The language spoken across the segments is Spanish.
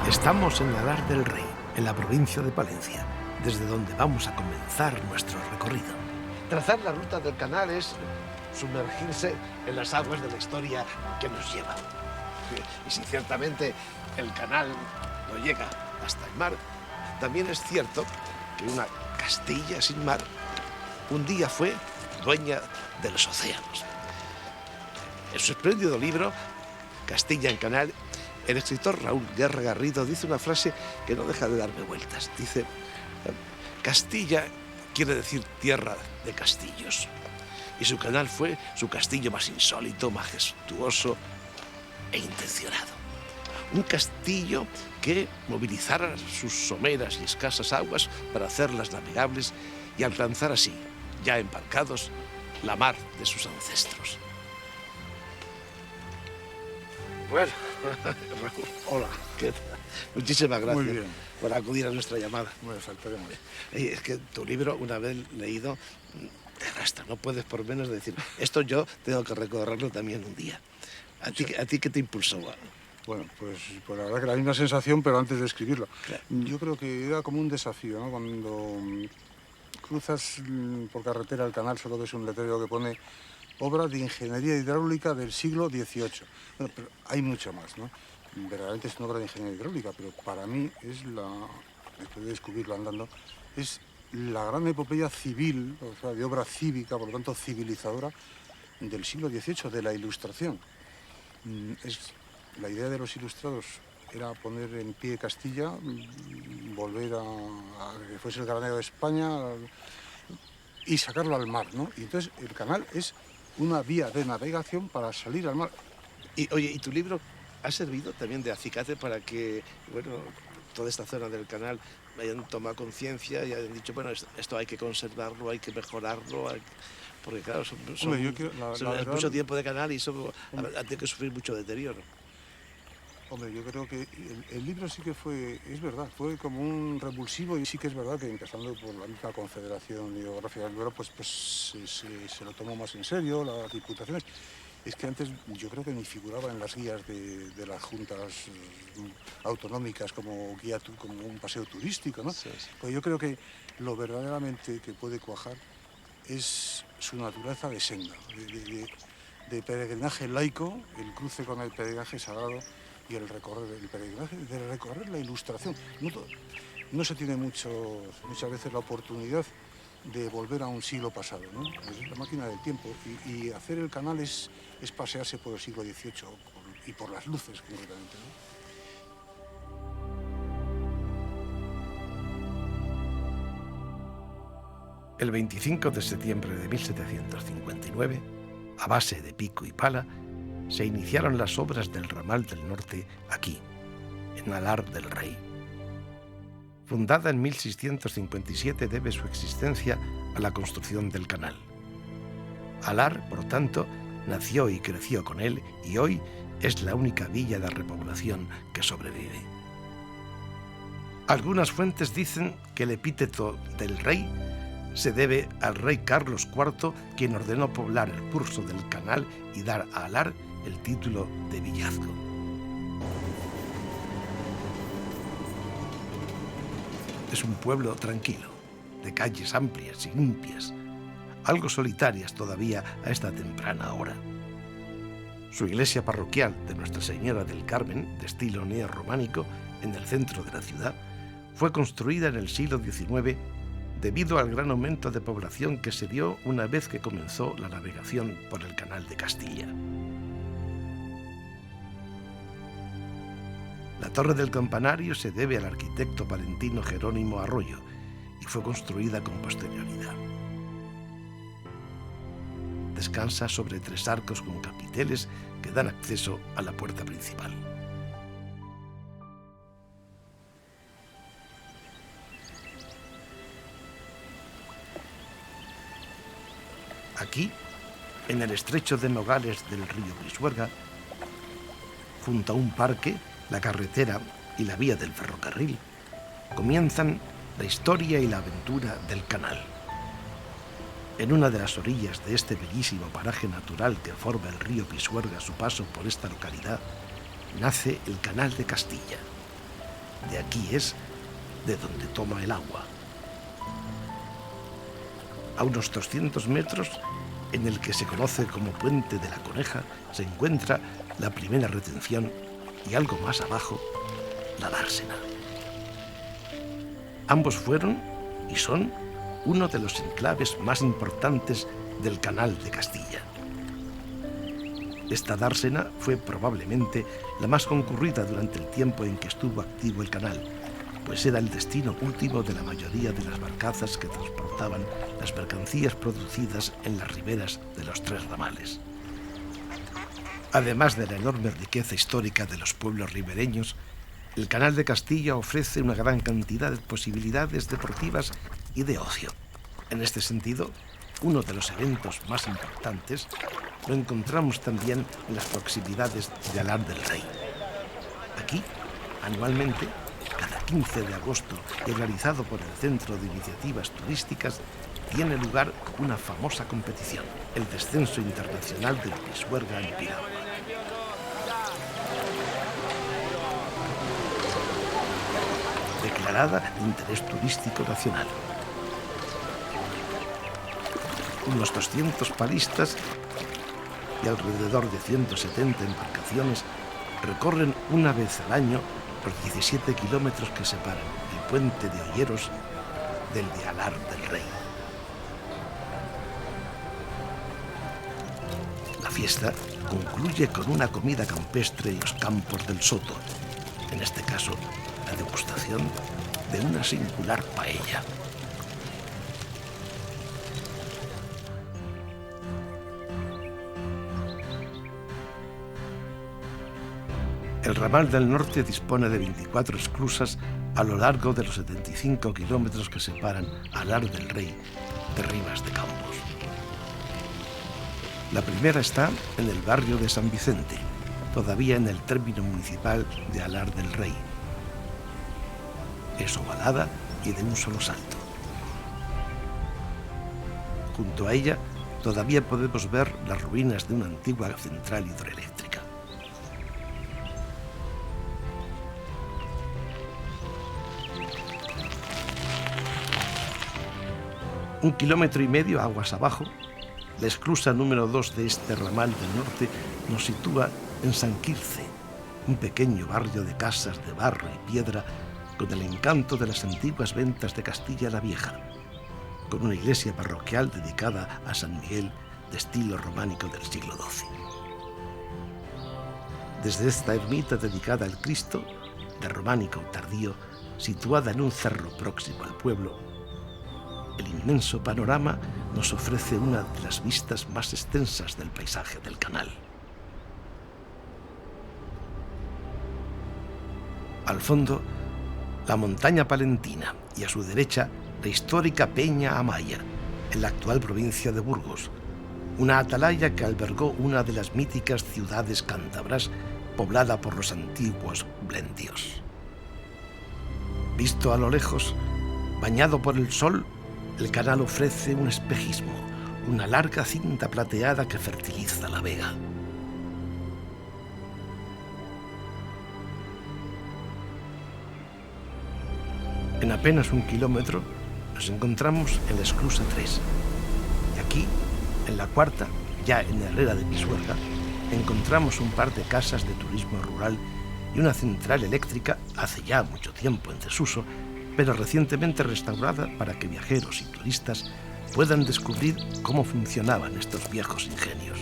Estamos en Alar del Rey, en la provincia de Palencia, desde donde vamos a comenzar nuestro recorrido. Trazar la ruta del canal es sumergirse en las aguas de la historia que nos lleva. Y si ciertamente el canal no llega hasta el mar, también es cierto que una Castilla sin mar un día fue dueña de los océanos. En su espléndido libro, Castilla en Canal, el escritor Raúl Guerra Garrido dice una frase que no deja de darme vueltas. Dice, Castilla quiere decir tierra de castillos. Y su canal fue su castillo más insólito, majestuoso e intencionado. Un castillo que movilizara sus someras y escasas aguas para hacerlas navegables y alcanzar así, ya embarcados, la mar de sus ancestros. Bueno, Raúl, hola, ¿qué tal? Muchísimas gracias. Muy bien. Por acudir a nuestra llamada. Bueno, faltaría más. Es que tu libro, una vez leído, te arrastra. No puedes por menos de decir, esto yo tengo que recorrerlo también un día. ¿A ti qué te impulsó? Bueno, pues la verdad que la misma sensación, pero antes de escribirlo. Claro. Yo creo que era como un desafío, ¿no? Cuando cruzas por carretera el canal, solo ves un letrero que pone obra de ingeniería hidráulica del siglo XVIII. Bueno, pero hay mucho más, ¿no? Verdaderamente es una obra de ingeniería hidráulica, pero para mí es después de descubrirlo andando, es la gran epopeya civil, o sea, de obra cívica, por lo tanto civilizadora, del siglo XVIII, de la Ilustración. La idea de los ilustrados era poner en pie Castilla, volver a que fuese el granero de España y sacarlo al mar, ¿no? Y entonces el canal es una vía de navegación para salir al mar. Oye, ¿y tu libro ha servido también de acicate para que, bueno, toda esta zona del canal hayan tomado conciencia y hayan dicho, bueno, esto hay que conservarlo, hay que mejorarlo, porque claro, son verdad, mucho tiempo de canal y eso ha tenido que sufrir mucho deterioro. Hombre, yo creo que el libro sí que fue, es verdad, fue como un revulsivo y sí que es verdad que empezando por la misma Confederación Hidrográfica del Duero, pues se lo tomó más en serio, las diputaciones. Es que antes yo creo que ni figuraba en las guías de las juntas autonómicas como como un paseo turístico, ¿no? Sí, sí. Pues yo creo que lo verdaderamente que puede cuajar es su naturaleza de senda, de peregrinaje laico, el cruce con el peregrinaje sagrado y el recorrer el peregrinaje, de recorrer la Ilustración. No se tiene muchas veces la oportunidad de volver a un siglo pasado, ¿no? Es la máquina del tiempo y hacer el canal es pasearse por el siglo XVIII y por las luces concretamente, ¿no? El 25 de septiembre de 1759, a base de pico y pala, se iniciaron las obras del ramal del norte aquí, en Alar del Rey. Fundada en 1657, debe su existencia a la construcción del canal. Alar, por tanto, nació y creció con él y hoy es la única villa de repoblación que sobrevive. Algunas fuentes dicen que el epíteto del rey se debe al rey Carlos IV, quien ordenó poblar el curso del canal y dar a Alar el título de villazgo. Es un pueblo tranquilo, de calles amplias y limpias, algo solitarias todavía a esta temprana hora. Su iglesia parroquial de Nuestra Señora del Carmen, de estilo neorrománico, en el centro de la ciudad, fue construida en el siglo XIX debido al gran aumento de población que se dio una vez que comenzó la navegación por el Canal de Castilla. La torre del campanario se debe al arquitecto palentino Jerónimo Arroyo y fue construida con posterioridad. Descansa sobre 3 arcos con capiteles que dan acceso a la puerta principal. Aquí, en el estrecho de Nogales del río Pisuerga, junto a un parque, la carretera y la vía del ferrocarril, comienzan la historia y la aventura del canal. En una de las orillas de este bellísimo paraje natural que forma el río Pisuerga a su paso por esta localidad, nace el Canal de Castilla. De aquí es de donde toma el agua. A unos 200 metros, en el que se conoce como Puente de la Coneja, se encuentra la primera retención y algo más abajo, la dársena. Ambos fueron y son uno de los enclaves más importantes del Canal de Castilla. Esta dársena fue probablemente la más concurrida durante el tiempo en que estuvo activo el canal, pues era el destino último de la mayoría de las barcazas que transportaban las mercancías producidas en las riberas de los tres ramales. Además de la enorme riqueza histórica de los pueblos ribereños, el Canal de Castilla ofrece una gran cantidad de posibilidades deportivas y de ocio. En este sentido, uno de los eventos más importantes lo encontramos también en las proximidades de Alar del Rey. Aquí, anualmente, cada 15 de agosto y realizado por el Centro de Iniciativas Turísticas, tiene lugar una famosa competición, el Descenso Internacional del Pisuerga en Piragua. Declarada de interés turístico nacional. Unos 200 palistas y alrededor de 170 embarcaciones recorren una vez al año los 17 kilómetros que separan el puente de Olleros del de Alar del Rey. La fiesta concluye con una comida campestre en los campos del Soto, en este caso la degustación de una singular paella. El ramal del norte dispone de 24 esclusas a lo largo de los 75 kilómetros que separan Alar del Rey de Ribas de Campos. La primera está en el barrio de San Vicente, todavía en el término municipal de Alar del Rey. Es ovalada y de un solo salto. Junto a ella todavía podemos ver las ruinas de una antigua central hidroeléctrica. Un kilómetro y medio aguas abajo, la esclusa número 2 de este ramal del norte nos sitúa en San Quirce, un pequeño barrio de casas de barro y piedra con el encanto de las antiguas ventas de Castilla la Vieja, con una iglesia parroquial dedicada a San Miguel de estilo románico del siglo XII. Desde esta ermita dedicada al Cristo, de románico tardío, situada en un cerro próximo al pueblo, el inmenso panorama nos ofrece una de las vistas más extensas del paisaje del canal. Al fondo, la montaña palentina y a su derecha, la histórica Peña Amaya, en la actual provincia de Burgos, una atalaya que albergó una de las míticas ciudades cántabras poblada por los antiguos blendios. Visto a lo lejos, bañado por el sol, el canal ofrece un espejismo, una larga cinta plateada que fertiliza la vega. En apenas un kilómetro nos encontramos en la esclusa 3. Y aquí, en la cuarta, ya en Herrera de Pisuerga, encontramos un par de casas de turismo rural y una central eléctrica hace ya mucho tiempo en desuso, pero recientemente restaurada para que viajeros y turistas puedan descubrir cómo funcionaban estos viejos ingenios.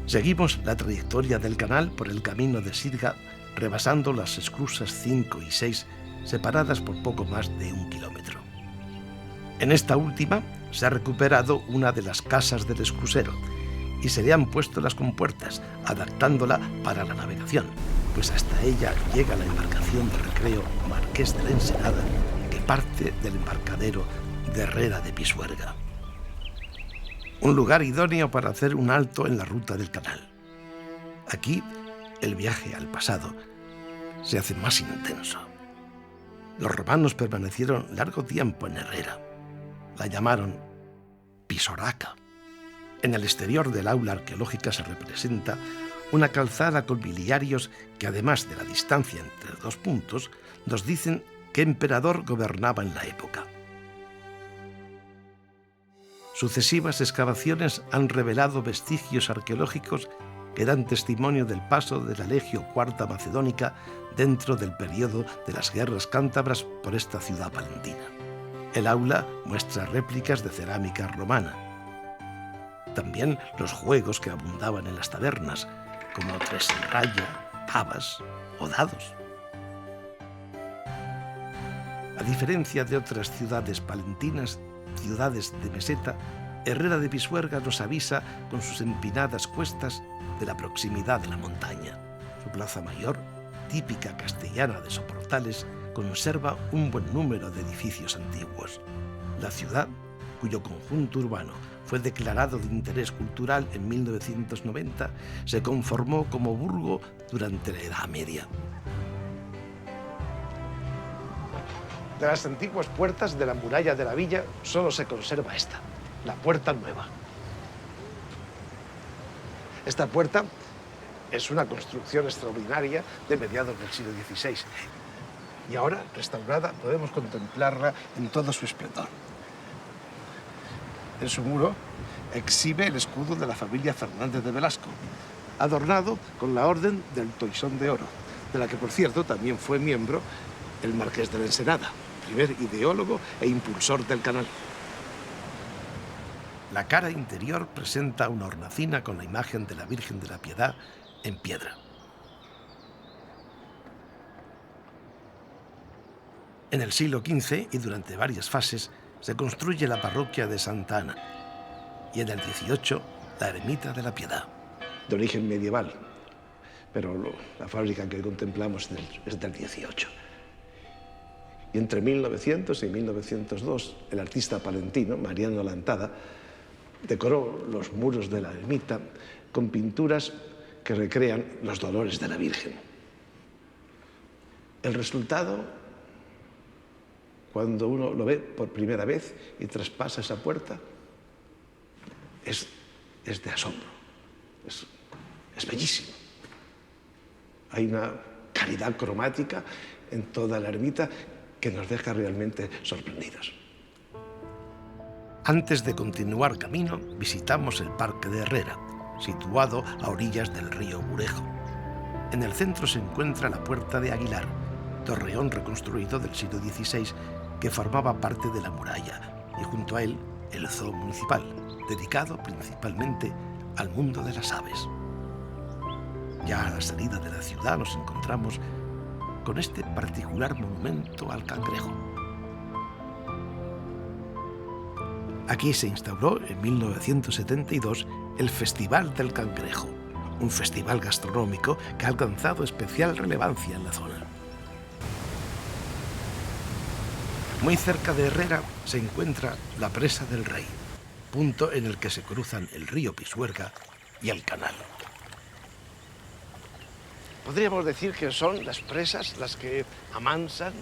Seguimos la trayectoria del canal por el camino de Sirga, rebasando las esclusas 5 y 6, separadas por poco más de 1 kilómetro. En esta última se ha recuperado una de las casas del esclusero y se le han puesto las compuertas, adaptándola para la navegación, pues hasta ella llega la embarcación de recreo Marqués de la Ensenada, que parte del embarcadero de Herrera de Pisuerga. Un lugar idóneo para hacer un alto en la ruta del canal. Aquí, el viaje al pasado se hace más intenso. Los romanos permanecieron largo tiempo en Herrera. La llamaron Pisoraca. En el exterior del aula arqueológica se representa una calzada con biliarios que, además de la distancia entre dos puntos, nos dicen qué emperador gobernaba en la época. Sucesivas excavaciones han revelado vestigios arqueológicos que dan testimonio del paso de la Legio IV Macedónica dentro del periodo de las guerras cántabras por esta ciudad palentina. El aula muestra réplicas de cerámica romana. También los juegos que abundaban en las tabernas, como tres en raya, pavas o dados. A diferencia de otras ciudades palentinas, ciudades de meseta, Herrera de Pisuerga nos avisa con sus empinadas cuestas de la proximidad de la montaña. Su plaza mayor, típica castellana de soportales, conserva un buen número de edificios antiguos. La ciudad, cuyo conjunto urbano fue declarado de interés cultural en 1990, se conformó como burgo durante la Edad Media. De las antiguas puertas de la muralla de la villa solo se conserva esta, la Puerta Nueva. Esta puerta es una construcción extraordinaria de mediados del siglo XVI y ahora, restaurada, podemos contemplarla en todo su esplendor. En su muro exhibe el escudo de la familia Fernández de Velasco, adornado con la Orden del Toisón de Oro, de la que, por cierto, también fue miembro el Marqués de la Ensenada, primer ideólogo e impulsor del canal. La cara interior presenta una hornacina con la imagen de la Virgen de la Piedad en piedra. En el siglo XV y durante varias fases se construye la parroquia de Santa Ana y en el XVIII la ermita de la Piedad. De origen medieval, pero la fábrica que contemplamos es del XVIII. Y entre 1900 y 1902 el artista palentino Mariano Lantada decoró los muros de la ermita con pinturas que recrean los dolores de la Virgen. El resultado, cuando uno lo ve por primera vez y traspasa esa puerta, es de asombro, es bellísimo. Hay una calidad cromática en toda la ermita que nos deja realmente sorprendidos. Antes de continuar camino, visitamos el Parque de Herrera, situado a orillas del río Burejo. En el centro se encuentra la Puerta de Aguilar, torreón reconstruido del siglo XVI que formaba parte de la muralla, y junto a él el zoo municipal, dedicado principalmente al mundo de las aves. Ya a la salida de la ciudad nos encontramos con este particular monumento al cangrejo. Aquí se instauró en 1972 el Festival del Cangrejo, un festival gastronómico que ha alcanzado especial relevancia en la zona. Muy cerca de Herrera se encuentra la Presa del Rey, punto en el que se cruzan el río Pisuerga y el canal. Podríamos decir que son las presas las que amansan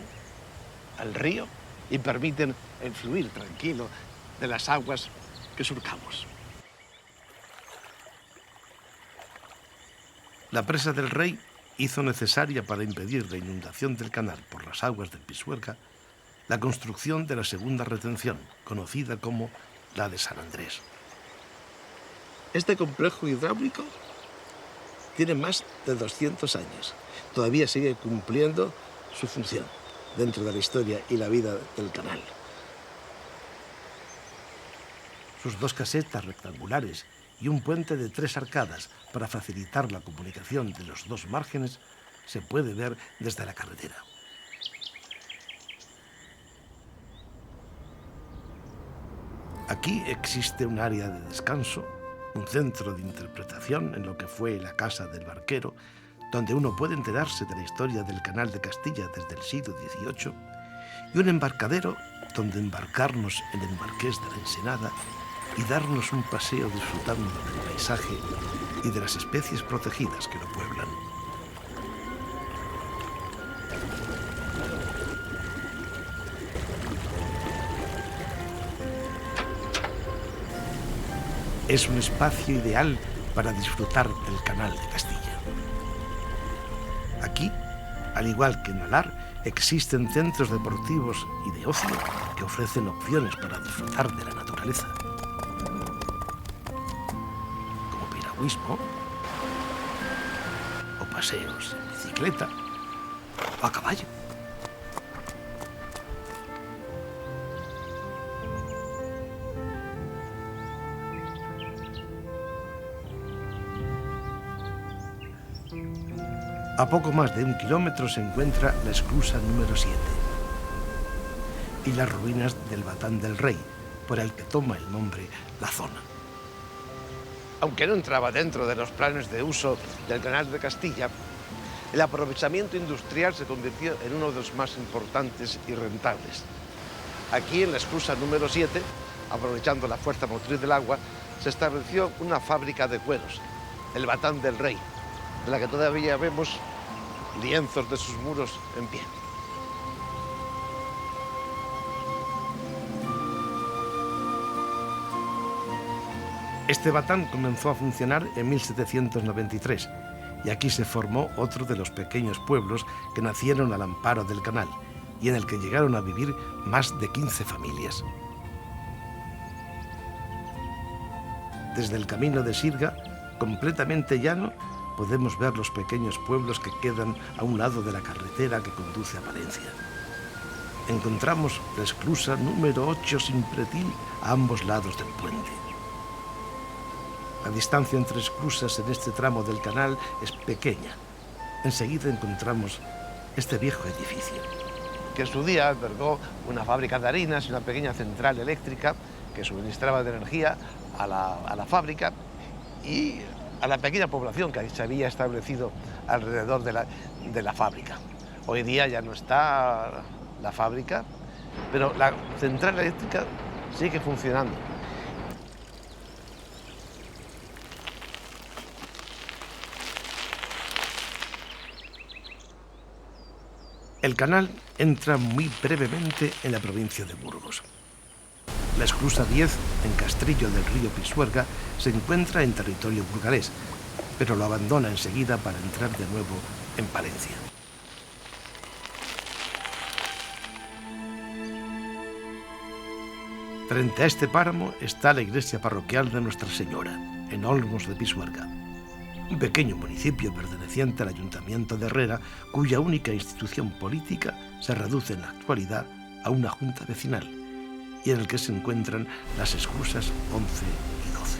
al río y permiten el fluir tranquilo de las aguas que surcamos. La Presa del Rey hizo necesaria, para impedir la inundación del canal por las aguas del Pisuerga, la construcción de la segunda retención, conocida como la de San Andrés. Este complejo hidráulico tiene más de 200 años. Todavía sigue cumpliendo su función dentro de la historia y la vida del canal. Sus dos casetas rectangulares y un puente de 3 arcadas para facilitar la comunicación de los dos márgenes se puede ver desde la carretera. Aquí existe un área de descanso, un centro de interpretación en lo que fue la casa del barquero, donde uno puede enterarse de la historia del Canal de Castilla desde el siglo XVIII, y un embarcadero donde embarcarnos en el Marqués de la Ensenada y darnos un paseo disfrutando del paisaje y de las especies protegidas que lo pueblan. Es un espacio ideal para disfrutar del Canal de Castilla. Aquí, al igual que en Alar, existen centros deportivos y de ocio que ofrecen opciones para disfrutar de la naturaleza, como piragüismo o paseos en bicicleta o a caballo. A poco más de 1 kilómetro se encuentra la esclusa número 7 y las ruinas del Batán del Rey, por el que toma el nombre la zona. Aunque no entraba dentro de los planes de uso del Canal de Castilla, el aprovechamiento industrial se convirtió en uno de los más importantes y rentables. Aquí, en la esclusa número 7, aprovechando la fuerza motriz del agua, se estableció una fábrica de cueros, el Batán del Rey, de la que todavía vemos lienzos de sus muros en pie. Este batán comenzó a funcionar en 1793 y aquí se formó otro de los pequeños pueblos que nacieron al amparo del canal y en el que llegaron a vivir más de 15 familias. Desde el camino de Sirga, completamente llano, podemos ver los pequeños pueblos que quedan a un lado de la carretera que conduce a Palencia. Encontramos la esclusa número 8 sin pretil a ambos lados del puente. La distancia entre esclusas en este tramo del canal es pequeña. Enseguida encontramos este viejo edificio, que en su día albergó una fábrica de harinas y una pequeña central eléctrica que suministraba de energía a la fábrica y a la pequeña población que se había establecido alrededor de la fábrica. Hoy día ya no está la fábrica, pero la central eléctrica sigue funcionando. El canal entra muy brevemente en la provincia de Burgos. La esclusa 10, en Castrillo del río Pisuerga, se encuentra en territorio burgalés, pero lo abandona enseguida para entrar de nuevo en Palencia. Frente a este páramo está la iglesia parroquial de Nuestra Señora, en Olmos de Pisuerga, un pequeño municipio perteneciente al Ayuntamiento de Herrera, cuya única institución política se reduce en la actualidad a una junta vecinal, y en el que se encuentran las esclusas 11 y 12.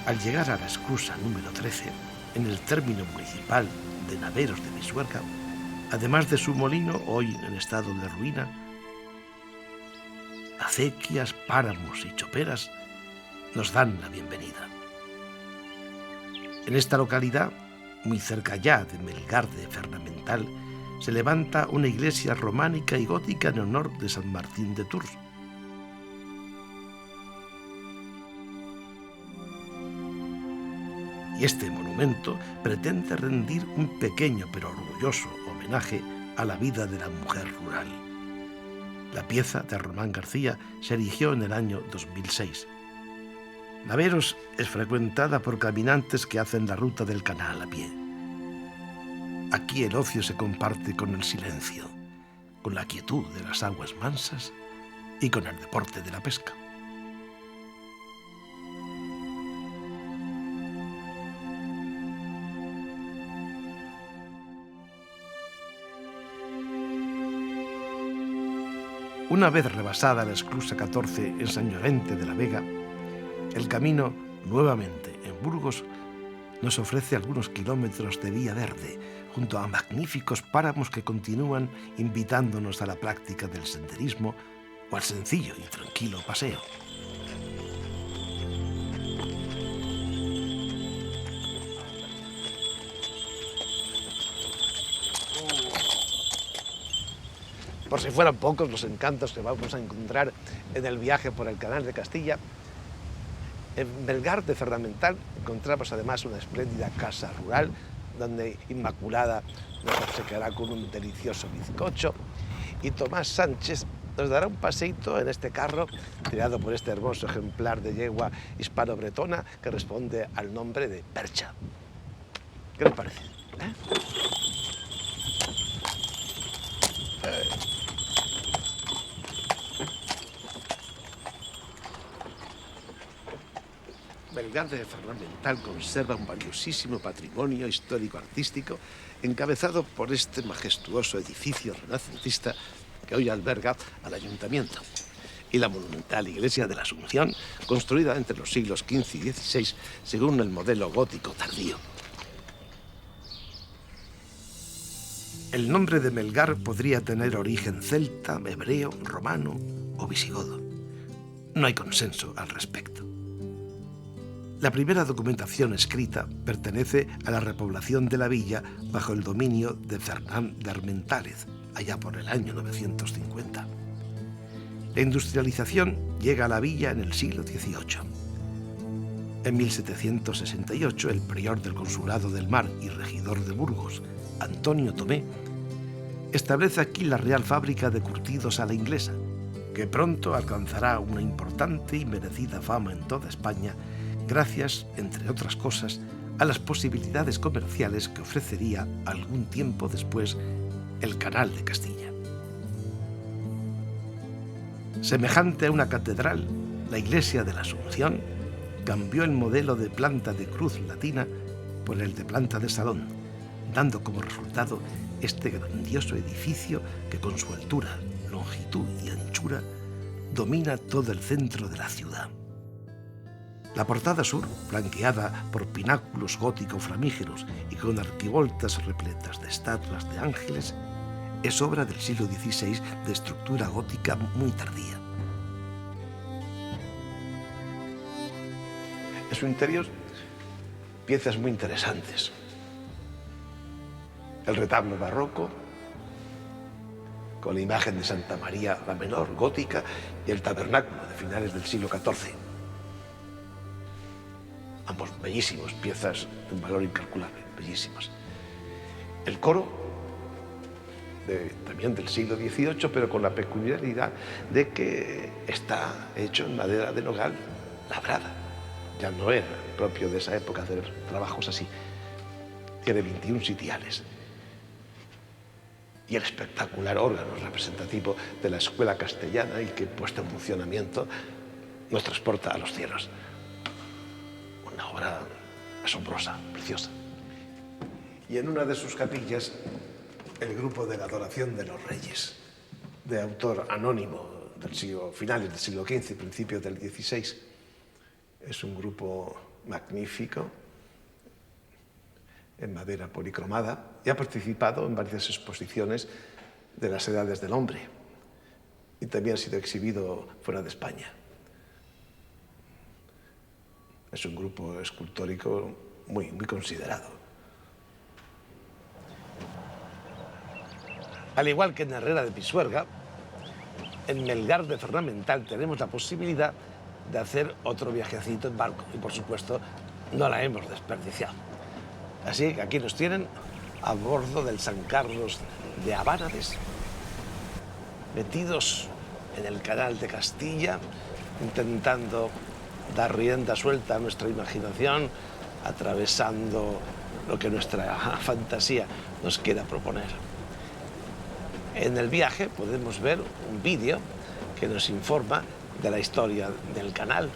Al llegar a la esclusa número 13, en el término municipal de Naveros de Pisuerga, además de su molino, hoy en estado de ruina, acequias, páramos y choperas nos dan la bienvenida. En esta localidad, muy cerca ya de Melgar de Fernamental, se levanta una iglesia románica y gótica en honor de San Martín de Tours. Y este monumento pretende rendir un pequeño pero orgulloso homenaje a la vida de la mujer rural. La pieza de Román García se erigió en el año 2006. Naveros es frecuentada por caminantes que hacen la ruta del canal a pie. Aquí el ocio se comparte con el silencio, con la quietud de las aguas mansas y con el deporte de la pesca. Una vez rebasada la esclusa 14 en San Llorente de la Vega, el camino, nuevamente en Burgos, nos ofrece algunos kilómetros de vía verde, junto a magníficos páramos que continúan invitándonos a la práctica del senderismo o al sencillo y tranquilo paseo. Por si fueran pocos los encantos que vamos a encontrar en el viaje por el Canal de Castilla, en Melgar de Fernamental encontramos además una espléndida casa rural donde Inmaculada nos obsequiará con un delicioso bizcocho y Tomás Sánchez nos dará un paseíto en este carro tirado por este hermoso ejemplar de yegua hispano-bretona que responde al nombre de Percha. ¿Qué les parece? Melgar de Ferramental conserva un valiosísimo patrimonio histórico-artístico encabezado por este majestuoso edificio renacentista que hoy alberga al ayuntamiento y la monumental iglesia de la Asunción, construida entre los siglos XV y XVI según el modelo gótico tardío. El nombre de Melgar podría tener origen celta, hebreo, romano o visigodo. No hay consenso al respecto. La primera documentación escrita pertenece a la repoblación de la villa bajo el dominio de Fernán de Armentález, allá por el año 950. La industrialización llega a la villa en el siglo XVIII. En 1768, el prior del Consulado del Mar y regidor de Burgos, Antonio Tomé, establece aquí la Real Fábrica de Curtidos a la Inglesa, que pronto alcanzará una importante y merecida fama en toda España, gracias, entre otras cosas, a las posibilidades comerciales que ofrecería algún tiempo después el Canal de Castilla. Semejante a una catedral, la iglesia de la Asunción cambió el modelo de planta de cruz latina por el de planta de salón, dando como resultado este grandioso edificio que con su altura, longitud y anchura domina todo el centro de la ciudad. La portada sur, flanqueada por pináculos góticos flamígeros y con arquivoltas repletas de estatuas de ángeles, es obra del siglo XVI de estructura gótica muy tardía. En su interior, piezas muy interesantes. El retablo barroco, con la imagen de Santa María la Menor, gótica, y el tabernáculo de finales del siglo XIV. Ambos bellísimos, piezas de un valor incalculable, bellísimas. El coro, también del siglo XVIII, pero con la peculiaridad de que está hecho en madera de nogal labrada. Ya no era propio de esa época hacer trabajos así. Tiene 21 sitiales. Y el espectacular órgano representativo de la escuela castellana y que, puesto en funcionamiento, nos transporta a los cielos. Una obra asombrosa, preciosa. Y en una de sus capillas, el grupo de la Adoración de los Reyes, de autor anónimo finales del siglo XV, principios del XVI. Es un grupo magnífico, en madera policromada, y ha participado en varias exposiciones de las edades del hombre, y también ha sido exhibido fuera de España. Es un grupo escultórico muy considerado. Al igual que en Herrera de Pisuerga, en Melgar de Ferramental tenemos la posibilidad de hacer otro viajecito en barco, y por supuesto no la hemos desperdiciado. Así que aquí nos tienen a bordo del San Carlos de Abánades, metidos en el Canal de Castilla, intentando dar rienda suelta a nuestra imaginación, atravesando lo que nuestra fantasía nos quiera proponer. En el viaje podemos ver un vídeo que nos informa de la historia del canal.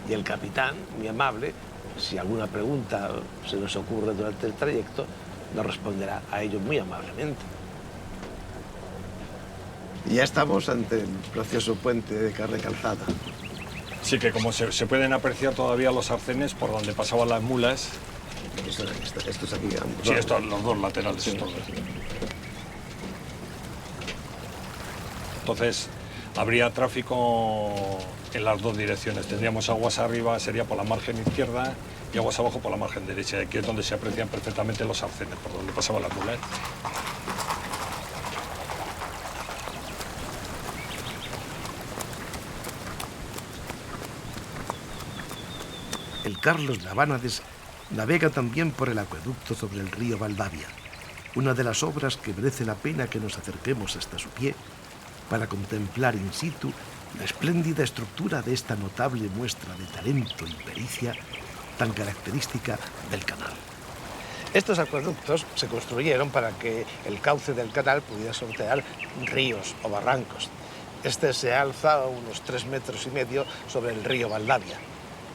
Y el capitán, muy amable, si alguna pregunta se nos ocurre durante el trayecto, nos responderá a ello muy amablemente. Y ya estamos ante el precioso puente de Carre Calzada. Sí, que como se pueden apreciar todavía los arcenes por donde pasaban las mulas. Estos aquí. Sí, estos, los dos laterales. Sí. Entonces, habría tráfico en las dos direcciones. Tendríamos aguas arriba, sería por la margen izquierda, y aguas abajo por la margen derecha. Aquí es donde se aprecian perfectamente los arcenes, por donde pasaban las mulas. El Carlos de Abánades navega también por el acueducto sobre el río Valdavia, una de las obras que merece la pena que nos acerquemos hasta su pie para contemplar in situ la espléndida estructura de esta notable muestra de talento y pericia tan característica del canal. Estos acueductos se construyeron para que el cauce del canal pudiera sortear ríos o barrancos. Este se alza a unos 3,5 metros sobre el río Valdavia.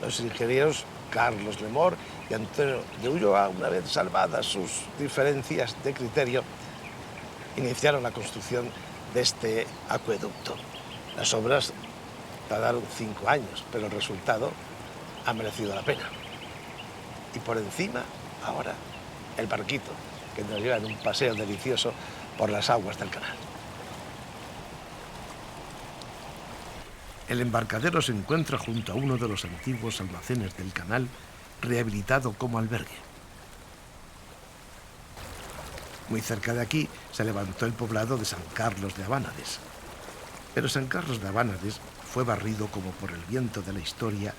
Los ingenieros Carlos Lemor y Antonio de Ulloa, una vez salvadas sus diferencias de criterio, iniciaron la construcción de este acueducto. Las obras tardaron 5 años, pero el resultado ha merecido la pena. Y por encima, ahora, el barquito que nos lleva en un paseo delicioso por las aguas del canal. El embarcadero se encuentra junto a uno de los antiguos almacenes del canal, rehabilitado como albergue. Muy cerca de aquí se levantó el poblado de San Carlos de Abánades. Pero San Carlos de Abánades fue barrido como por el viento de la historia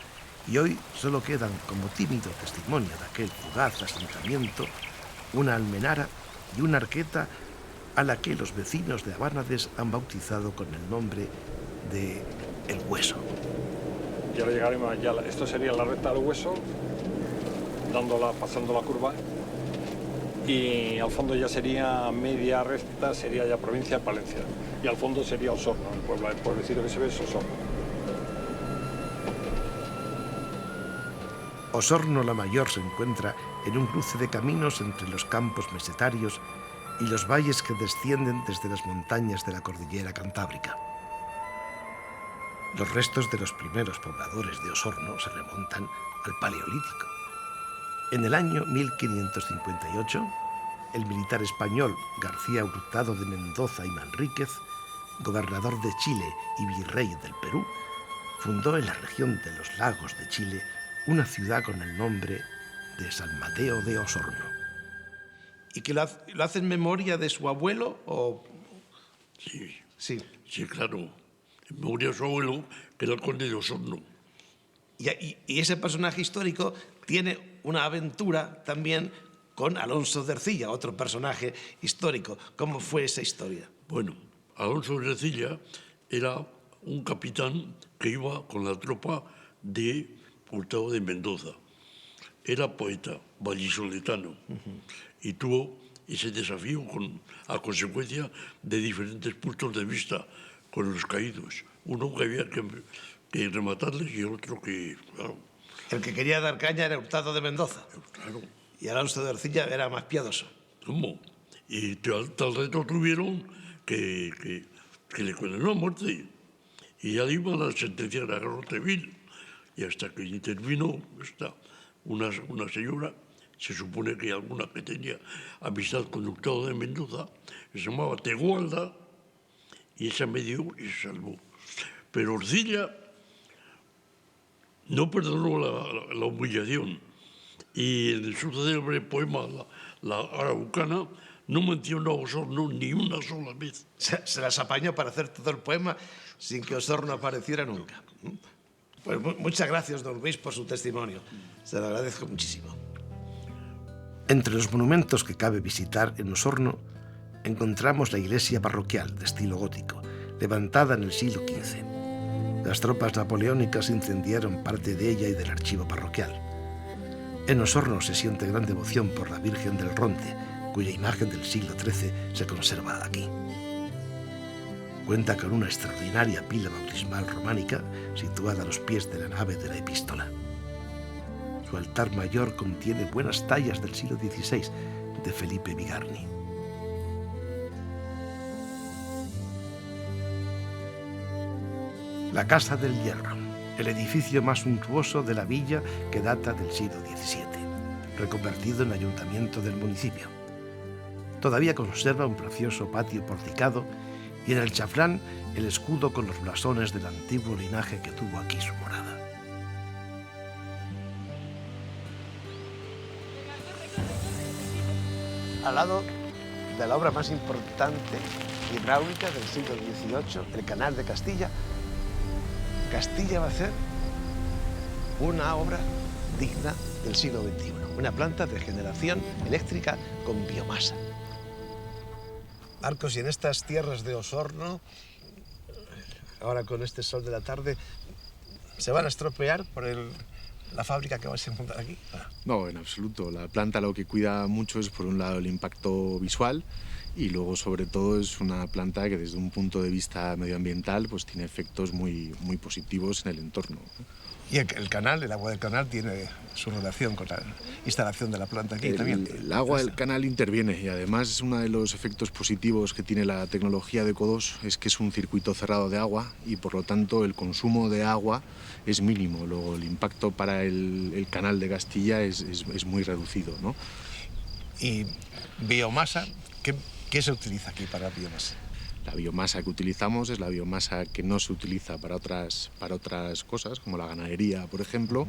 y hoy solo quedan como tímido testimonio de aquel fugaz asentamiento una almenara y una arqueta a la que los vecinos de Abánades han bautizado con el nombre de El Hueso. Y ahora llegaremos allá. Esto sería la recta del Hueso, pasando la curva. Y al fondo ya sería media recta, sería ya provincia de Palencia. Y al fondo sería Osorno, el pueblecito que se ve es Osorno. Osorno la Mayor se encuentra en un cruce de caminos entre los campos mesetarios y los valles que descienden desde las montañas de la cordillera Cantábrica. Los restos de los primeros pobladores de Osorno se remontan al Paleolítico. En el año 1558, el militar español García Hurtado de Mendoza y Manríquez, gobernador de Chile y virrey del Perú, fundó en la región de los Lagos de Chile una ciudad con el nombre de San Mateo de Osorno. ¿Y que lo hace en memoria de su abuelo o...? Sí, claro. En memoria de su abuelo, que era el conde de Osorno. Y ese personaje histórico tiene una aventura también con Alonso de Ercilla, otro personaje histórico. ¿Cómo fue esa historia? Bueno, Alonso de Ercilla era un capitán que iba con la tropa de Hurtado de Mendoza. Era poeta, vallisoletano, y tuvo ese desafío a consecuencia de diferentes puntos de vista con los caídos. Uno que había que rematarles y el otro que, claro. El que quería dar caña era Hurtado de Mendoza. Claro. Y Alonso de Ercilla era más piadoso. ¿Cómo? Y tal reto tuvieron que le condenó a muerte. Y ya le iban a sentenciar a guerra civil. Y hasta que intervino una señora, se supone que alguna que tenía amistad con Hurtado de Mendoza, que se llamaba Tegualda, y esa me dio y se salvó. Pero Ercilla no perdonó la humillación. Y en su célebre poema, la Araucana, no mencionó a Osorno ni una sola vez. Se las apañó para hacer todo el poema sin que Osorno apareciera nunca. Pues muchas gracias, don Luis, por su testimonio. Se lo agradezco muchísimo. Entre los monumentos que cabe visitar en Osorno encontramos la iglesia parroquial de estilo gótico, levantada en el siglo XV. Las tropas napoleónicas incendiaron parte de ella y del archivo parroquial. En Osorno se siente gran devoción por la Virgen del Ronte, cuya imagen del siglo XIII se conserva aquí. Cuenta con una extraordinaria pila bautismal románica situada a los pies de la nave de la epístola. Su altar mayor contiene buenas tallas del siglo XVI de Felipe Bigarni. La Casa del Hierro, el edificio más suntuoso de la villa que data del siglo XVII, reconvertido en ayuntamiento del municipio. Todavía conserva un precioso patio porticado y en el chaflán el escudo con los blasones del antiguo linaje que tuvo aquí su morada. Al lado de la obra más importante hidráulica del siglo XVIII, el Canal de Castilla, Castilla va a hacer una obra digna del siglo XXI, una planta de generación eléctrica con biomasa. Marcos, y en estas tierras de Osorno, ahora con este sol de la tarde, ¿se van a estropear por la fábrica que vais a montar aquí? No, en absoluto. La planta lo que cuida mucho es, por un lado, el impacto visual y luego, sobre todo, es una planta que desde un punto de vista medioambiental pues tiene efectos muy positivos en el entorno. Y el canal, el agua del canal, tiene su relación con la instalación de la planta aquí también. El agua del canal interviene y además uno de los efectos positivos que tiene la tecnología de ECO2 es que es un circuito cerrado de agua y por lo tanto el consumo de agua es mínimo. Luego el impacto para el canal de Castilla es muy reducido, ¿no? ¿Y biomasa? ¿Qué se utiliza aquí para biomasa? La biomasa que utilizamos es la biomasa que no se utiliza para otras cosas, como la ganadería, por ejemplo.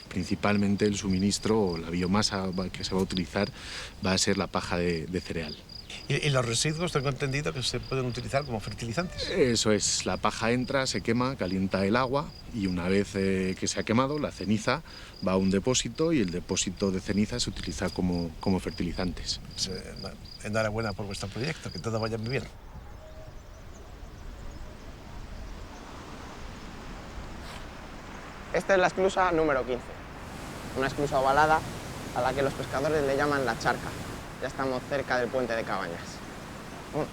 Principalmente el suministro o la biomasa que se va a utilizar va a ser la paja de cereal. ¿Y los residuos, tengo entendido, que se pueden utilizar como fertilizantes? Eso es, la paja entra, se quema, calienta el agua y una vez que se ha quemado, la ceniza va a un depósito y el depósito de ceniza se utiliza como fertilizantes. Pues, enhorabuena por vuestro proyecto, que todo vaya muy bien. Esta es la esclusa número 15, una esclusa ovalada a la que los pescadores le llaman la charca. Ya estamos cerca del puente de Cabañas. Vámonos.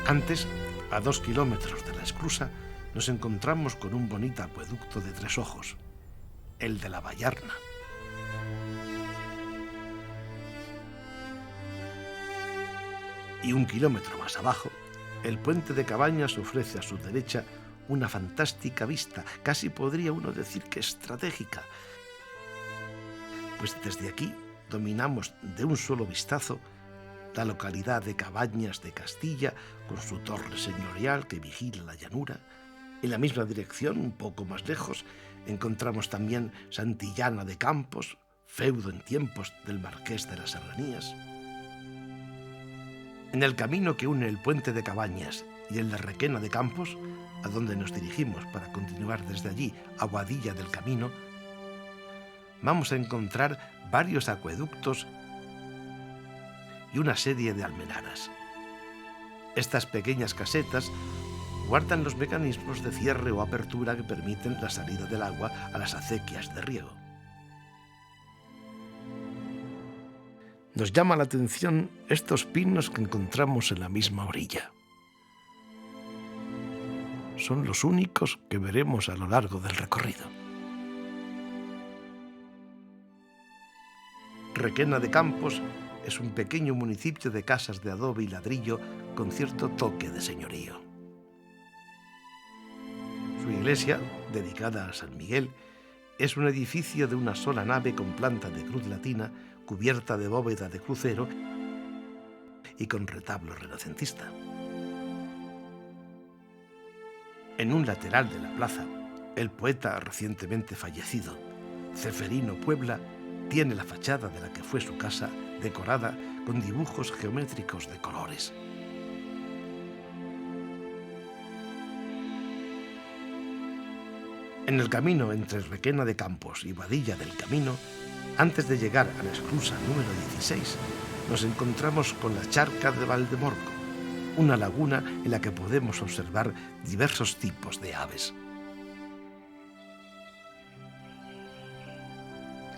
Antes, a 2 kilómetros de la esclusa, nos encontramos con un bonito acueducto de 3 ojos, el de la Vallarna. Y 1 kilómetro más abajo, el puente de Cabañas ofrece a su derecha una fantástica vista, casi podría uno decir que estratégica, pues desde aquí dominamos de un solo vistazo la localidad de Cabañas de Castilla, con su torre señorial que vigila la llanura. En la misma dirección, un poco más lejos, encontramos también Santillana de Campos, feudo en tiempos del Marqués de las Serranías. En el camino que une el puente de Cabañas y el de Requena de Campos, a donde nos dirigimos para continuar desde allí a Boadilla del Camino, vamos a encontrar varios acueductos y una serie de almenaras. Estas pequeñas casetas guardan los mecanismos de cierre o apertura que permiten la salida del agua a las acequias de riego. Nos llama la atención estos pinos que encontramos en la misma orilla. Son los únicos que veremos a lo largo del recorrido. Requena de Campos es un pequeño municipio de casas de adobe y ladrillo con cierto toque de señorío. Su iglesia, dedicada a San Miguel, es un edificio de una sola nave con planta de cruz latina, cubierta de bóveda de crucero y con retablo renacentista. En un lateral de la plaza, el poeta recientemente fallecido, Ceferino Puebla, tiene la fachada de la que fue su casa decorada con dibujos geométricos de colores. En el camino entre Requena de Campos y Boadilla del Camino, antes de llegar a la esclusa número 16, nos encontramos con la charca de Valdemorco, una laguna en la que podemos observar diversos tipos de aves.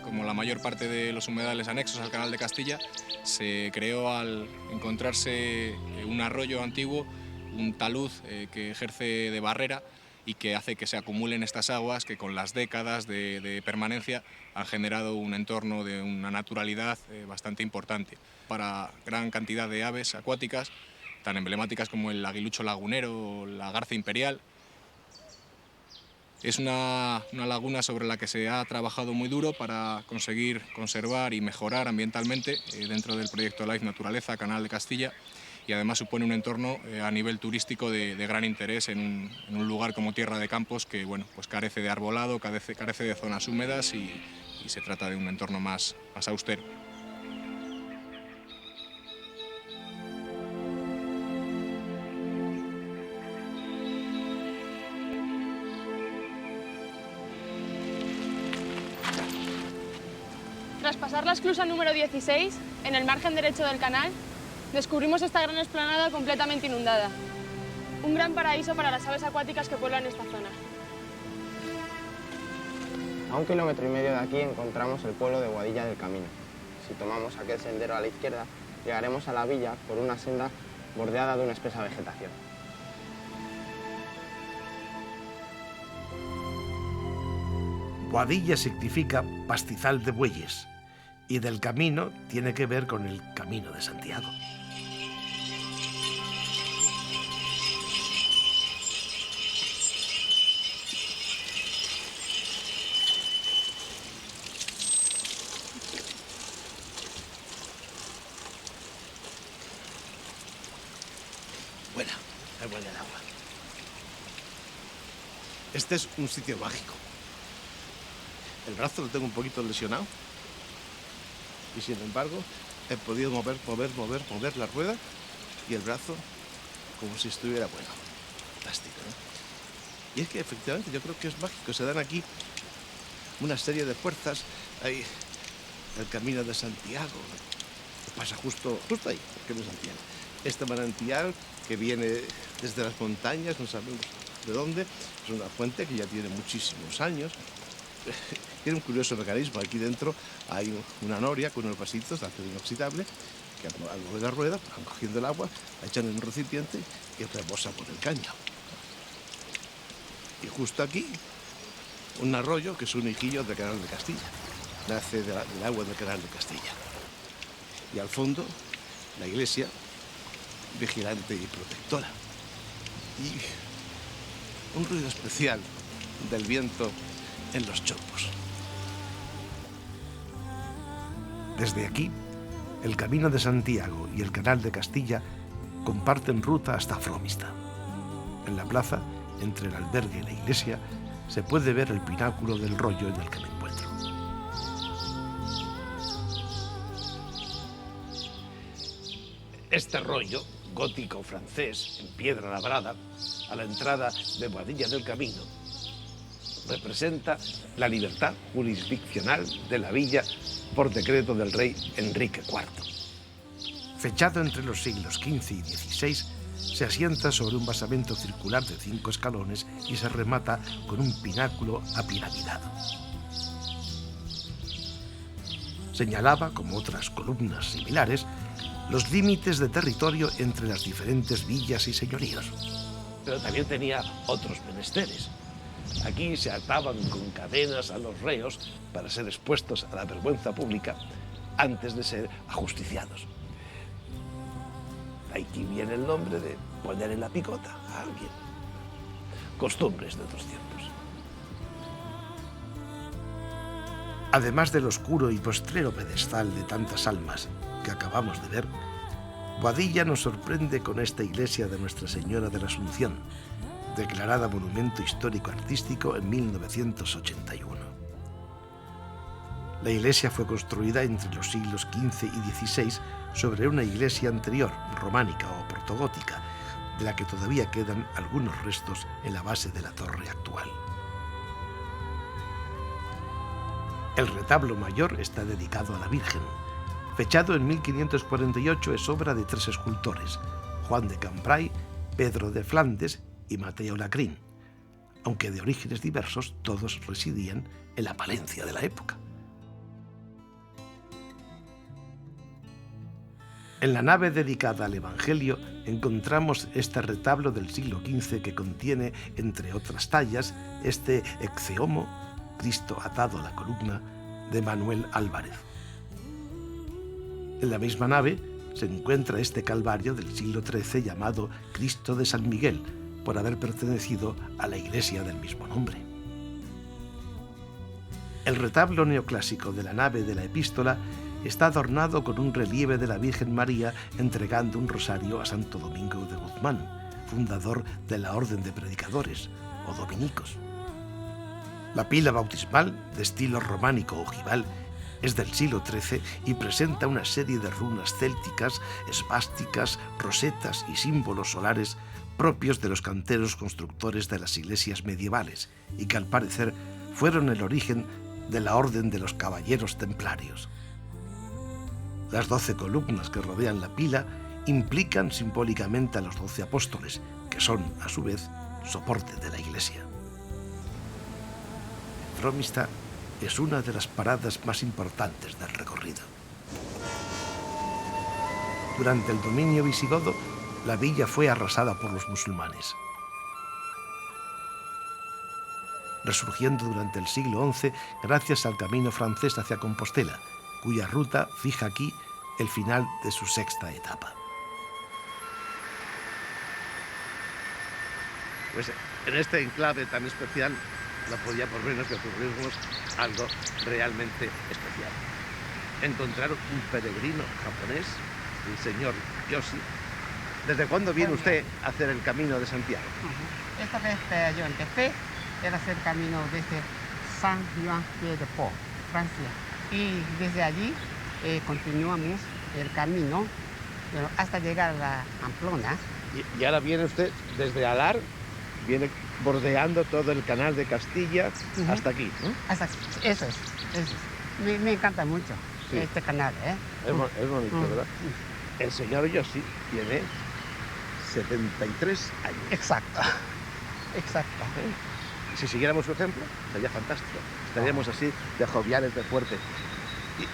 Como la mayor parte de los humedales anexos al Canal de Castilla, se creó al encontrarse un arroyo antiguo, un talud que ejerce de barrera y que hace que se acumulen estas aguas que con las décadas de permanencia han generado un entorno de una naturalidad bastante importante para gran cantidad de aves acuáticas, tan emblemáticas como el aguilucho lagunero o la garza imperial. Es una laguna sobre la que se ha trabajado muy duro para conseguir conservar y mejorar ambientalmente dentro del proyecto Life Naturaleza Canal de Castilla, y además supone un entorno a nivel turístico de gran interés en un lugar como Tierra de Campos que bueno, pues carece de arbolado, carece de zonas húmedas y se trata de un entorno más austero. Tras pasar la esclusa número 16, en el margen derecho del canal, descubrimos esta gran explanada completamente inundada. Un gran paraíso para las aves acuáticas que pueblan esta zona. A 1,5 kilómetros de aquí encontramos el pueblo de Boadilla del Camino. Si tomamos aquel sendero a la izquierda, llegaremos a la villa por una senda bordeada de una espesa vegetación. Boadilla significa pastizal de bueyes y del camino tiene que ver con el Camino de Santiago. Buena, es buena el agua. Este es un sitio mágico. El brazo lo tengo un poquito lesionado y sin embargo he podido mover la rueda y el brazo como si estuviera bueno. Fantástico, ¿no? Y es que efectivamente yo creo que es mágico. Se dan aquí una serie de fuerzas. Hay el Camino de Santiago, que pasa justo ahí, el Camino de Santiago. Este manantial que viene desde las montañas, no sabemos de dónde, es una fuente que ya tiene muchísimos años. Tiene un curioso mecanismo. Aquí dentro hay una noria con unos vasitos de acero inoxidable que al mover la rueda van cogiendo el agua, la echan en un recipiente y rebosa por el caño. Y justo aquí, un arroyo que es un hijillo del Canal de Castilla. Nace del agua del Canal de Castilla. Y al fondo, la iglesia, vigilante y protectora. Y un ruido especial del viento en los chopos. Desde aquí, el Camino de Santiago y el Canal de Castilla comparten ruta hasta Fromista. En la plaza, entre el albergue y la iglesia, se puede ver el pináculo del rollo en el que me encuentro. Este rollo, gótico francés, en piedra labrada, a la entrada de Boadilla del Camino, representa la libertad jurisdiccional de la villa por decreto del rey Enrique IV. Fechado entre los siglos XV y XVI, se asienta sobre un basamento circular de 5 escalones y se remata con un pináculo apiramidado. Señalaba, como otras columnas similares, los límites de territorio entre las diferentes villas y señoríos. Pero también tenía otros menesteres. Aquí se ataban con cadenas a los reos para ser expuestos a la vergüenza pública antes de ser ajusticiados. De aquí viene el nombre de poner en la picota a alguien. Costumbres de otros tiempos. Además del oscuro y postrero pedestal de tantas almas que acabamos de ver, Boadilla nos sorprende con esta iglesia de Nuestra Señora de la Asunción, declarada Monumento Histórico-Artístico en 1981. La iglesia fue construida entre los siglos XV y XVI sobre una iglesia anterior, románica o protogótica, de la que todavía quedan algunos restos en la base de la torre actual. El retablo mayor está dedicado a la Virgen. Fechado en 1548, es obra de 3 escultores, Juan de Cambrai, Pedro de Flandes y Mateo Lacrín, aunque de orígenes diversos, todos residían en la Palencia de la época. En la nave dedicada al Evangelio encontramos este retablo del siglo XV que contiene, entre otras tallas, este Ecce-Homo, Cristo atado a la columna, de Manuel Álvarez. En la misma nave se encuentra este Calvario del siglo XIII llamado Cristo de San Miguel, por haber pertenecido a la iglesia del mismo nombre. El retablo neoclásico de la nave de la epístola está adornado con un relieve de la Virgen María entregando un rosario a Santo Domingo de Guzmán, fundador de la Orden de Predicadores, o dominicos. La pila bautismal, de estilo románico ojival, es del siglo XIII y presenta una serie de runas célticas, esvásticas, rosetas y símbolos solares propios de los canteros constructores de las iglesias medievales y que al parecer fueron el origen de la Orden de los Caballeros Templarios. Las 12 columnas que rodean la pila implican simbólicamente a los 12 apóstoles, que son, a su vez, soporte de la Iglesia. Fromista es una de las paradas más importantes del recorrido. Durante el dominio visigodo, la villa fue arrasada por los musulmanes. Resurgiendo durante el siglo XI gracias al camino francés hacia Compostela, cuya ruta fija aquí el final de su sexta etapa. Pues en este enclave tan especial no podía por menos que ocurrirnos algo realmente especial. Encontrar un peregrino japonés, el señor Yoshi. ¿Desde cuándo viene usted a hacer el camino de Santiago? Esta vez yo empecé a hacer el camino desde Saint-Jean-Pied-de-Port, Francia. Y desde allí continuamos el camino hasta llegar a Pamplona. Y ahora viene usted desde Alar, viene bordeando todo el canal de Castilla hasta aquí, ¿no? Hasta aquí, eso es. Me encanta mucho este canal, ¿eh? Es bonito, ¿verdad? El señor Yoshi tiene 73 años. Exacto. Si siguiéramos su ejemplo, sería fantástico. Estaríamos así de joviales, de fuerte.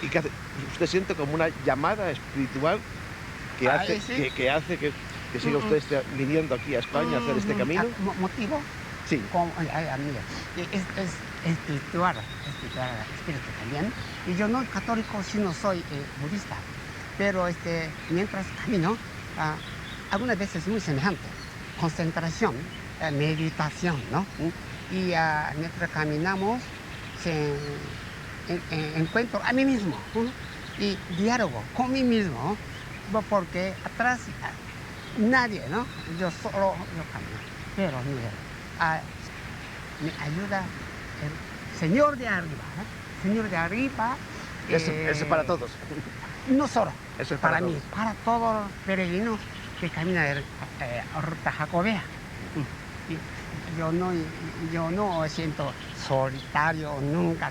¿Y qué hace? ¿Usted siente como una llamada espiritual que hace que siga usted viniendo aquí a España a hacer este camino? ¿Motivo? Sí. Mira, es espiritual espíritu también. Y yo no católico, sino soy budista. Pero mientras camino, algunas veces muy semejante. Concentración, meditación, ¿no? Y mientras caminamos, encuentro a mí mismo y diálogo con mí mismo, porque atrás nadie, ¿no? Yo camino. Pero mira, me ayuda el Señor de arriba, ¿eh? Señor de arriba. Eso es para todos. No solo Eso es para todos. mí, para todos los peregrinos que caminan ruta jacobea. Yo no siento solitario nunca.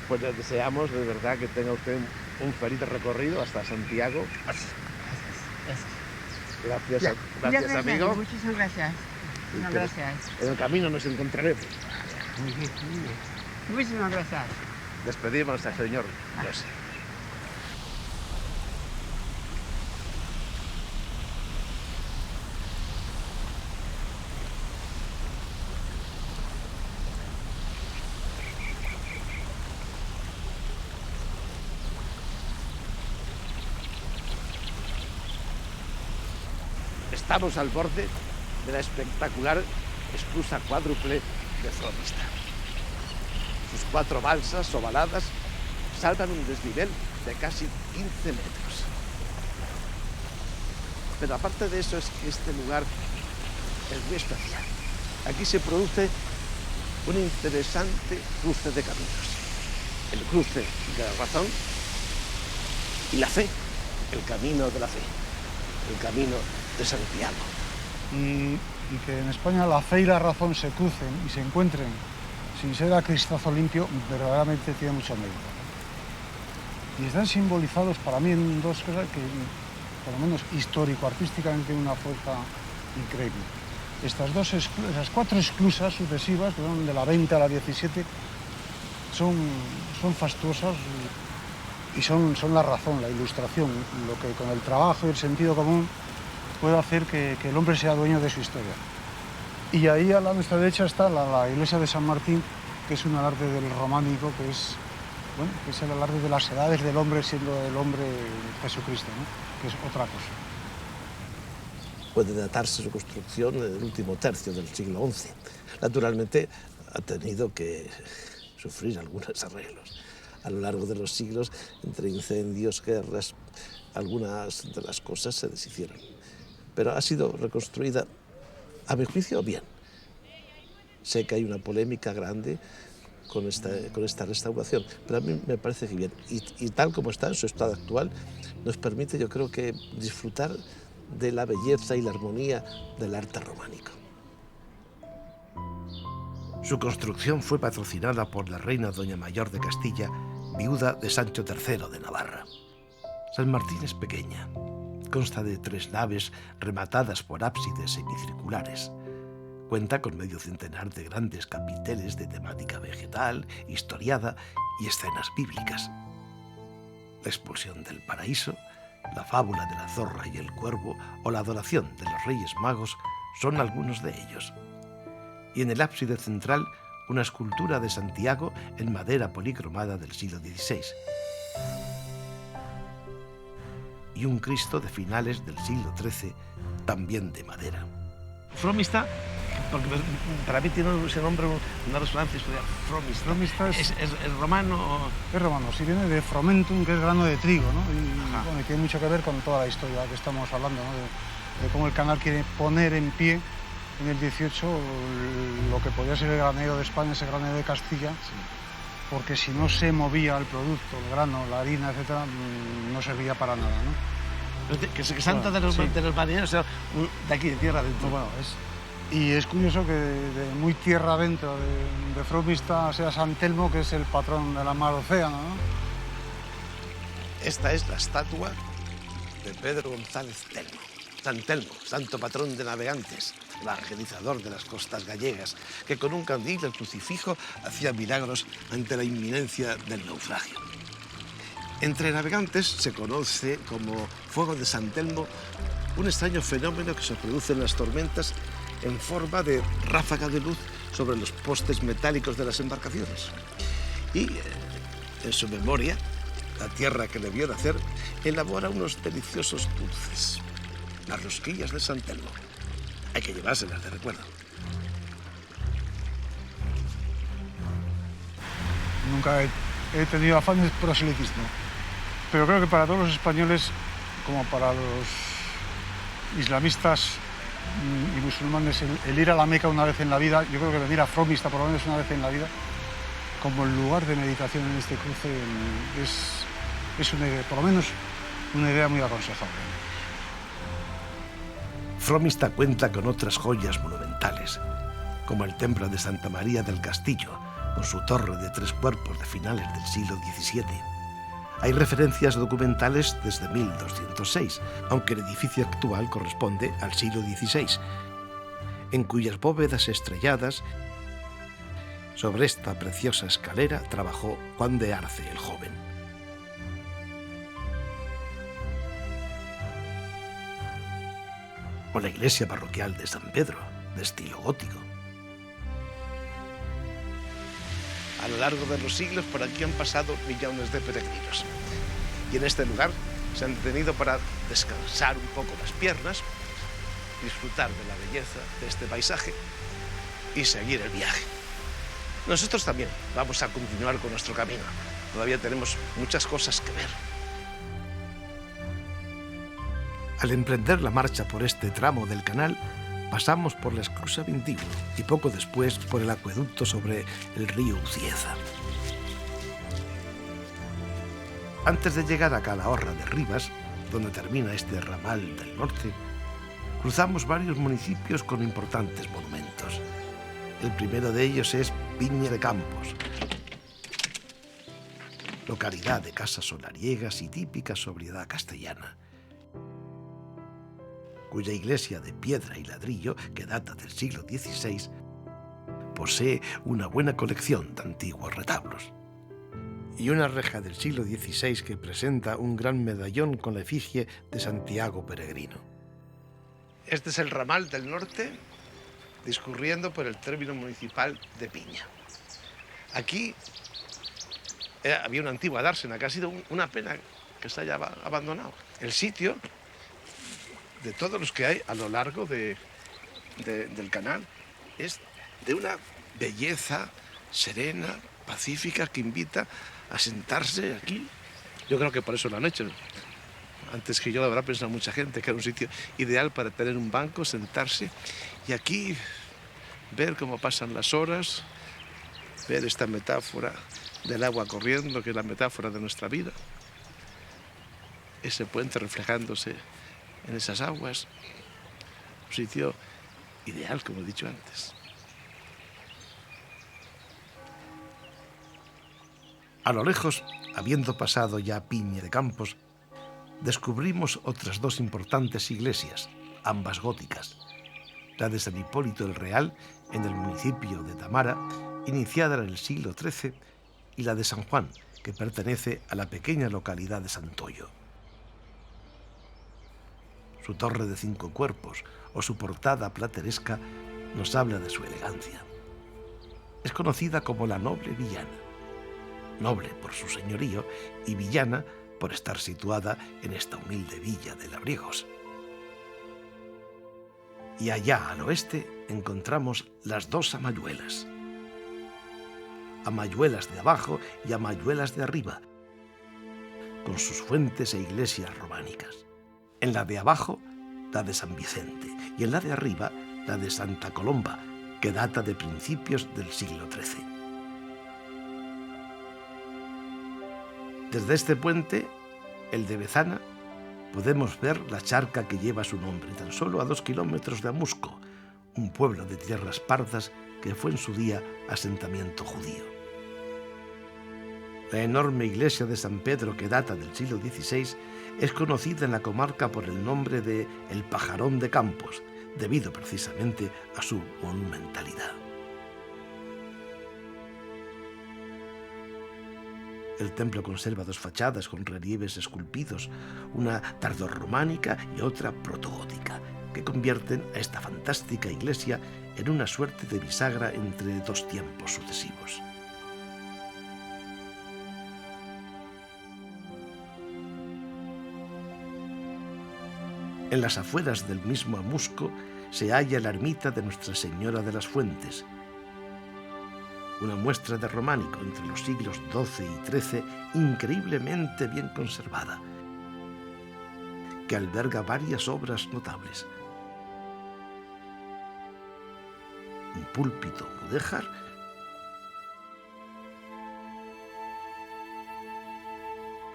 Pues le deseamos de verdad que tenga usted un feliz recorrido hasta Santiago. Gracias, amigo. Muchísimas gracias. Gracias. En el camino nos encontraremos. Muy bien. Muchísimas gracias. Despedimos al señor Yoshi. Estamos al borde de la espectacular esclusa cuádruple de Fromista. Sus 4 balsas ovaladas salvan un desnivel de casi 15 metros. Pero aparte de eso es que este lugar es muy especial. Aquí se produce un interesante cruce de caminos. El cruce de la razón y la fe, el camino de la fe, el camino de Santiago. Y que en España la fe y la razón se crucen y se encuentren sin ser a cristazo limpio, verdaderamente tiene mucho mérito. Y están simbolizados para mí en 2 cosas que, por lo menos histórico-artísticamente, tienen una fuerza increíble. Esas 4 esclusas sucesivas, que van de la 20 a la 17, son fastuosas y son la razón, la ilustración, lo que con el trabajo y el sentido común puede hacer que el hombre sea dueño de su historia. Y ahí a la nuestra derecha está la iglesia de San Martín, que es un alarde del románico, que es el alarde de las edades del hombre siendo el hombre Jesucristo, ¿no? Que es otra cosa. Puede datarse su construcción en el último tercio del siglo XI. Naturalmente ha tenido que sufrir algunos arreglos. A lo largo de los siglos, entre incendios, guerras, algunas de las cosas se deshicieron. Pero ha sido reconstruida, a mi juicio, bien. Sé que hay una polémica grande con esta restauración, pero a mí me parece que bien. Y tal como está en su estado actual, nos permite, yo creo que, disfrutar de la belleza y la armonía del arte románico. Su construcción fue patrocinada por la reina Doña Mayor de Castilla, viuda de Sancho III de Navarra. San Martín es pequeña. Consta de 3 naves rematadas por ábsides semicirculares. Cuenta con medio centenar de grandes capiteles de temática vegetal, historiada y escenas bíblicas. La expulsión del paraíso, la fábula de la zorra y el cuervo o la adoración de los Reyes Magos son algunos de ellos. Y en el ábside central, una escultura de Santiago en madera policromada del siglo XVI. Y un Cristo de finales del siglo XIII, también de madera. Fromista, porque para mí tiene ese nombre una resonancia historia. Fromista. Fromista ¿Es romano? Es romano, sí, viene de fromentum, que es grano de trigo, ¿no? Y bueno, tiene mucho que ver con toda la historia que estamos hablando, ¿no? De cómo el canal quiere poner en pie en el 18 lo que podía ser el granero de España, ese granero de Castilla, porque si no se movía el producto, el grano, la harina, etcétera, no servía para nada, ¿no? Que Santa de los marineros, de aquí, de tierra adentro. Bueno, y es curioso que de muy tierra adentro de Fromista sea San Telmo, que es el patrón de la mar océano, ¿no? Esta es la estatua de Pedro González Telmo. San Telmo, santo patrón de navegantes, evangelizador de las costas gallegas, que con un candil del crucifijo hacía milagros ante la inminencia del naufragio. Entre navegantes se conoce como fuego de San Telmo un extraño fenómeno que se produce en las tormentas en forma de ráfaga de luz sobre los postes metálicos de las embarcaciones. Y en su memoria, la tierra que le vio nacer elabora unos deliciosos dulces, las rosquillas de San Telmo. Hay que llevárselas de recuerdo. Nunca he tenido afán de proselitismo, pero creo que para todos los españoles, como para los islamistas y musulmanes, el ir a la Meca una vez en la vida, yo creo que venir a Fromista por lo menos una vez en la vida, como el lugar de meditación en este cruce, es una idea, por lo menos una idea muy aconsejable. Fromista cuenta con otras joyas monumentales, como el templo de Santa María del Castillo, con su torre de 3 cuerpos de finales del siglo XVII. Hay referencias documentales desde 1206, aunque el edificio actual corresponde al siglo XVI, en cuyas bóvedas estrelladas, sobre esta preciosa escalera, trabajó Juan de Arce el Joven. O la iglesia parroquial de San Pedro, de estilo gótico. A lo largo de los siglos por aquí han pasado millones de peregrinos. Y en este lugar se han detenido para descansar un poco las piernas, disfrutar de la belleza de este paisaje y seguir el viaje. Nosotros también vamos a continuar con nuestro camino. Todavía tenemos muchas cosas que ver. Al emprender la marcha por este tramo del canal, pasamos por la esclusa 21 y poco después por el acueducto sobre el río Ucieza. Antes de llegar a Calahorra de Rivas, donde termina este ramal del norte, cruzamos varios municipios con importantes monumentos. El primero de ellos es Piña de Campos, localidad de casas solariegas y típica sobriedad castellana, cuya iglesia de piedra y ladrillo, que data del siglo XVI, posee una buena colección de antiguos retablos. Y una reja del siglo XVI que presenta un gran medallón con la efigie de Santiago Peregrino. Este es el ramal del norte, discurriendo por el término municipal de Piña. Aquí había una antigua dársena, que ha sido una pena que se haya abandonado. El sitio, de todos los que hay a lo largo del canal, es de una belleza serena, pacífica, que invita a sentarse aquí. Yo creo que por eso lo han hecho. Antes que yo, habrá pensado mucha gente que era un sitio ideal para tener un banco, sentarse y aquí ver cómo pasan las horas, ver esta metáfora del agua corriendo, que es la metáfora de nuestra vida. Ese puente reflejándose en esas aguas. Un sitio ideal, como he dicho antes. A lo lejos, habiendo pasado ya Piña de Campos, descubrimos otras dos importantes iglesias, ambas góticas. La de San Hipólito el Real, en el municipio de Tamara, iniciada en el siglo XIII, y la de San Juan, que pertenece a la pequeña localidad de Santoyo. Su torre de 5 cuerpos o su portada plateresca nos habla de su elegancia. Es conocida como la noble villana, noble por su señorío y villana por estar situada en esta humilde villa de Labriegos. Y allá al oeste encontramos las dos Amayuelas. Amayuelas de abajo y Amayuelas de arriba, con sus fuentes e iglesias románicas. En la de abajo, la de San Vicente, y en la de arriba, la de Santa Colomba, que data de principios del siglo XIII. Desde este puente, el de Bezana, podemos ver la charca que lleva su nombre, tan solo a 2 kilómetros de Amusco, un pueblo de tierras pardas que fue en su día asentamiento judío. La enorme iglesia de San Pedro, que data del siglo XVI, es conocida en la comarca por el nombre de El Pajarón de Campos, debido precisamente a su monumentalidad. El templo conserva 2 fachadas con relieves esculpidos, una tardorrománica y otra protogótica, que convierten a esta fantástica iglesia en una suerte de bisagra entre 2 tiempos sucesivos. En las afueras del mismo Amusco se halla la ermita de Nuestra Señora de las Fuentes, una muestra de románico entre los siglos XII y XIII increíblemente bien conservada, que alberga varias obras notables. Un púlpito mudéjar,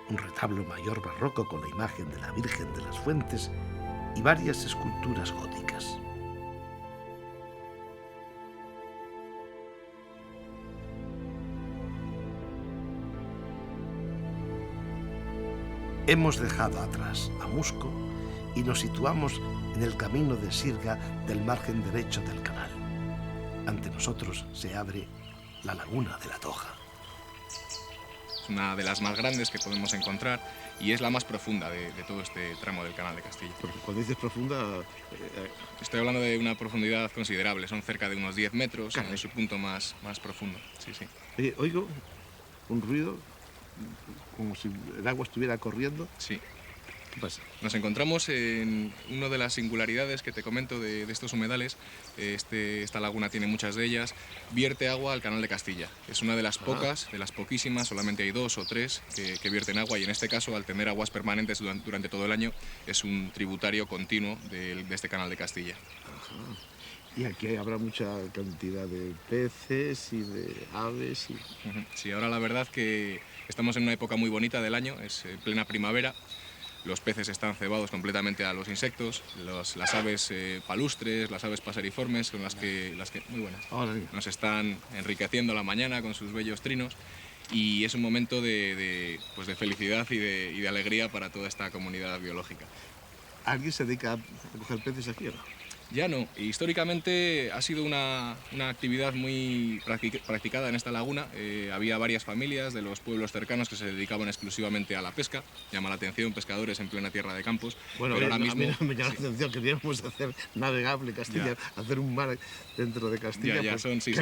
un retablo mayor barroco con la imagen de la Virgen de las Fuentes y varias esculturas góticas. Hemos dejado atrás Amusco y nos situamos en el camino de Sirga del margen derecho del canal. Ante nosotros se abre la laguna de la Toja. Es una de las más grandes que podemos encontrar y es la más profunda de todo este tramo del Canal de Castilla. Cuando dices profunda... Estoy hablando de una profundidad considerable, son cerca de unos 10 metros en su punto más profundo. Sí, sí. Oye, oigo un ruido como si el agua estuviera corriendo. Sí. ¿Qué pasa? Nos encontramos en una de las singularidades que te comento de estos humedales. Esta laguna tiene muchas de ellas. Vierte agua al Canal de Castilla. Es una de las pocas, de las poquísimas, solamente hay 2 o 3 que vierten agua y en este caso, al tener aguas permanentes durante todo el año, es un tributario continuo de este Canal de Castilla. Ajá. Y aquí habrá mucha cantidad de peces y de aves. Sí, ahora la verdad que estamos en una época muy bonita del año, es plena primavera. Los peces están cebados completamente a los insectos, las aves palustres, las aves paseriformes, son las que muy buenas, nos están enriqueciendo la mañana con sus bellos trinos y es un momento de felicidad y de alegría para toda esta comunidad biológica. ¿Alguien se dedica a coger peces aquí o no? Ya no. Históricamente ha sido una actividad muy practicada en esta laguna. Había varias familias de los pueblos cercanos que se dedicaban exclusivamente a la pesca. Llama la atención, pescadores en plena tierra de campos. Bueno, pero ahora mismo, a mí me llama la atención que queríamos hacer navegable Castilla, hacer un mar dentro de Castilla,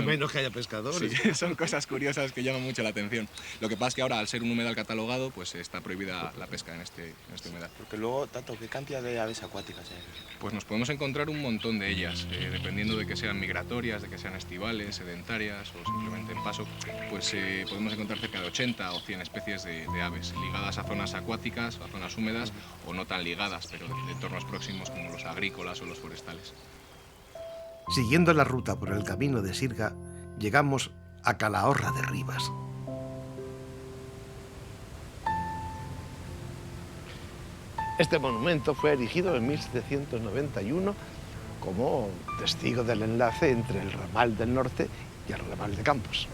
menos que haya pescadores. Sí, son cosas curiosas que llaman mucho la atención. Lo que pasa es que ahora, al ser un humedal catalogado, pues está prohibida la pesca en este humedal. Porque luego, Tato, ¿qué cantidad de aves acuáticas hay? Pues nos podemos encontrar un montón de ellas, dependiendo de que sean migratorias, de que sean estivales, sedentarias o simplemente en paso, pues podemos encontrar cerca de 80 o 100 especies de aves, ligadas a zonas acuáticas, a zonas húmedas o no tan ligadas, pero de entornos próximos como los agrícolas o los forestales. Siguiendo la ruta por el camino de Sirga, llegamos a Calahorra de Ribas. Este monumento fue erigido en 1791 como testigo del enlace entre el ramal del norte y el ramal de Campos.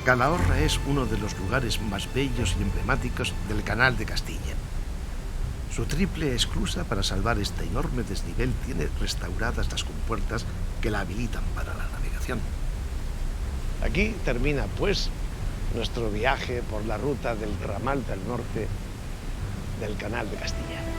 Calahorra es uno de los lugares más bellos y emblemáticos del Canal de Castilla. Su triple esclusa para salvar este enorme desnivel tiene restauradas las compuertas que la habilitan para la navegación. Aquí termina, pues, nuestro viaje por la ruta del ramal del norte del Canal de Castilla.